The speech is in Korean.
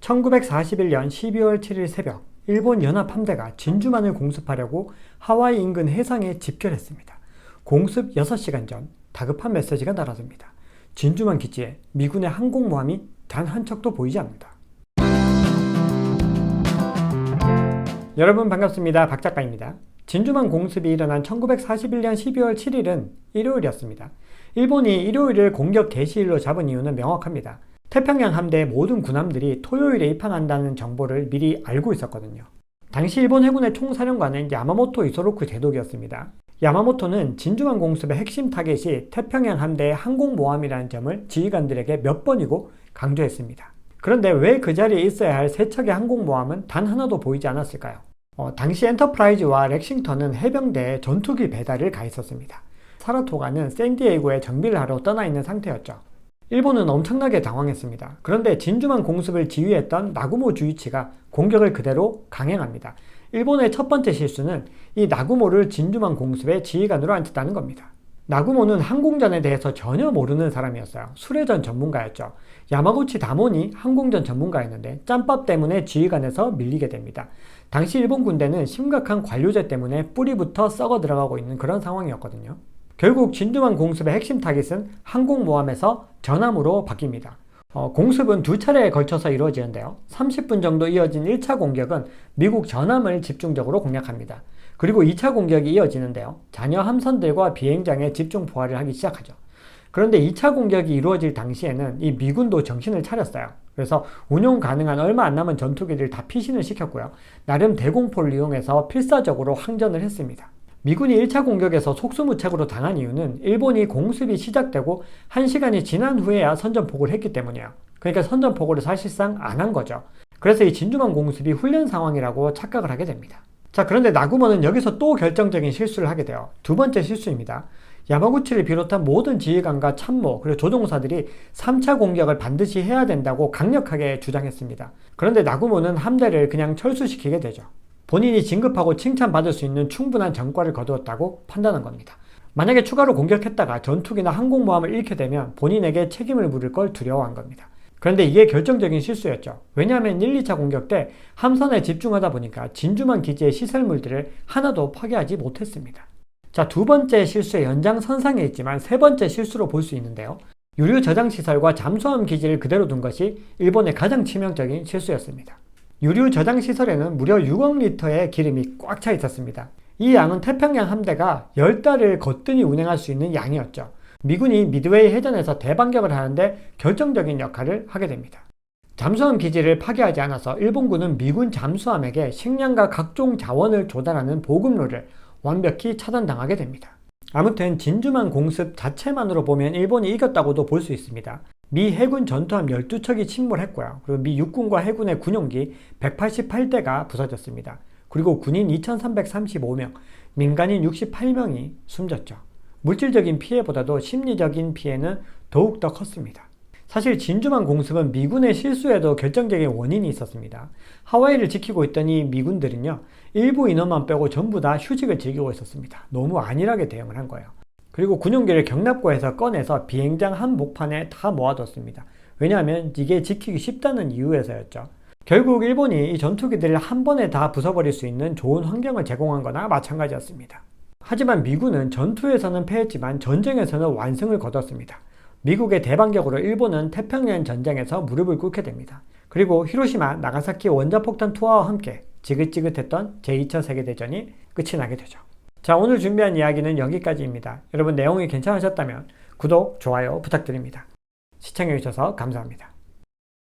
1941년 12월 7일 새벽, 일본 연합함대가 진주만을 공습하려고 하와이 인근 해상에 집결했습니다. 공습 6시간 전 다급한 메시지가 날아듭니다. 진주만 기지에 미군의 항공모함이 단 한 척도 보이지 않는다. 여러분 반갑습니다. 박 작가입니다. 진주만 공습이 일어난 1941년 12월 7일은 일요일이었습니다. 일본이 일요일을 공격 개시일로 잡은 이유는 명확합니다. 태평양 함대의 모든 군함들이 토요일에 입항한다는 정보를 미리 알고 있었거든요. 당시 일본 해군의 총사령관은 야마모토 이소로쿠 제독이었습니다. 야마모토는 진주만 공습의 핵심 타겟이 태평양 함대의 항공모함이라는 점을 지휘관들에게 몇 번이고 강조했습니다. 그런데 왜 그 자리에 있어야 할 세 척의 항공모함은 단 하나도 보이지 않았을까요? 당시 엔터프라이즈와 렉싱턴은 해병대에 전투기 배달을 가 있었습니다. 사라토가는 샌디에이고에 정비를 하러 떠나 있는 상태였죠. 일본은 엄청나게 당황했습니다. 그런데 진주만 공습을 지휘했던 나구모 주이치가 공격을 그대로 강행합니다. 일본의 첫 번째 실수는 이 나구모를 진주만 공습의 지휘관으로 앉혔다는 겁니다. 나구모는 항공전에 대해서 전혀 모르는 사람이었어요. 수레전 전문가였죠. 야마구치 다모니 항공전 전문가였는데 짬밥 때문에 지휘관에서 밀리게 됩니다. 당시 일본 군대는 심각한 관료제 때문에 뿌리부터 썩어 들어가고 있는 그런 상황이었거든요. 결국 진주만 공습의 핵심 타깃은 항공모함에서 전함으로 바뀝니다. 공습은 두 차례에 걸쳐서 이루어지는데요. 30분 정도 이어진 1차 공격은 미국 전함을 집중적으로 공략합니다. 그리고 2차 공격이 이어지는데요. 잔여 함선들과 비행장에 집중 포화를 하기 시작하죠. 그런데 2차 공격이 이루어질 당시에는 이 미군도 정신을 차렸어요. 그래서 운용 가능한 얼마 안 남은 전투기를 다 피신을 시켰고요. 나름 대공포를 이용해서 필사적으로 항전을 했습니다. 미군이 1차 공격에서 속수무책으로 당한 이유는 일본이 공습이 시작되고 1시간이 지난 후에야 선전포고를 했기 때문이에요. 그러니까 선전포고를 사실상 안 한 거죠. 그래서 이 진주만 공습이 훈련 상황이라고 착각을 하게 됩니다. 자, 그런데 나구모는 여기서 또 결정적인 실수를 하게 돼요. 두 번째 실수입니다. 야마구치를 비롯한 모든 지휘관과 참모 그리고 조종사들이 3차 공격을 반드시 해야 된다고 강력하게 주장했습니다. 그런데 나구모는 함대를 그냥 철수시키게 되죠. 본인이 진급하고 칭찬받을 수 있는 충분한 전과를 거두었다고 판단한 겁니다. 만약에 추가로 공격했다가 전투기나 항공모함을 잃게 되면 본인에게 책임을 물을 걸 두려워한 겁니다. 그런데 이게 결정적인 실수였죠. 왜냐하면 1, 2차 공격 때 함선에 집중하다 보니까 진주만 기지의 시설물들을 하나도 파괴하지 못했습니다. 자, 두 번째 실수의 연장선상에 있지만 세 번째 실수로 볼 수 있는데요. 유류 저장시설과 잠수함 기지를 그대로 둔 것이 일본의 가장 치명적인 실수였습니다. 유류 저장시설에는 무려 6억 리터의 기름이 꽉 차 있었습니다. 이 양은 태평양 함대가 10달을 거뜬히 운행할 수 있는 양이었죠. 미군이 미드웨이 해전에서 대반격을 하는데 결정적인 역할을 하게 됩니다. 잠수함 기지를 파괴하지 않아서 일본군은 미군 잠수함에게 식량과 각종 자원을 조달하는 보급로를 완벽히 차단당하게 됩니다. 아무튼 진주만 공습 자체만으로 보면 일본이 이겼다고도 볼 수 있습니다. 미 해군 전투함 12척이 침몰했고요. 그리고 미 육군과 해군의 군용기 188대가 부서졌습니다. 그리고 군인 2335명, 민간인 68명이 숨졌죠. 물질적인 피해보다도 심리적인 피해는 더욱더 컸습니다. 사실 진주만 공습은 미군의 실수에도 결정적인 원인이 있었습니다. 하와이를 지키고 있던 이 미군들은요, 일부 인원만 빼고 전부 다 휴직을 즐기고 있었습니다. 너무 안일하게 대응을 한 거예요. 그리고 군용기를 경납고에서 꺼내서 비행장 한복판에 다 모아뒀습니다. 왜냐하면 이게 지키기 쉽다는 이유에서였죠. 결국 일본이 이 전투기들을 한 번에 다 부숴버릴 수 있는 좋은 환경을 제공한 거나 마찬가지였습니다. 하지만 미군은 전투에서는 패했지만 전쟁에서는 완승을 거뒀습니다. 미국의 대반격으로 일본은 태평양 전쟁에서 무릎을 꿇게 됩니다. 그리고 히로시마, 나가사키 원자폭탄 투하와 함께 지긋지긋했던 제2차 세계대전이 끝이 나게 되죠. 자, 오늘 준비한 이야기는 여기까지입니다. 여러분 내용이 괜찮으셨다면 구독, 좋아요 부탁드립니다. 시청해주셔서 감사합니다.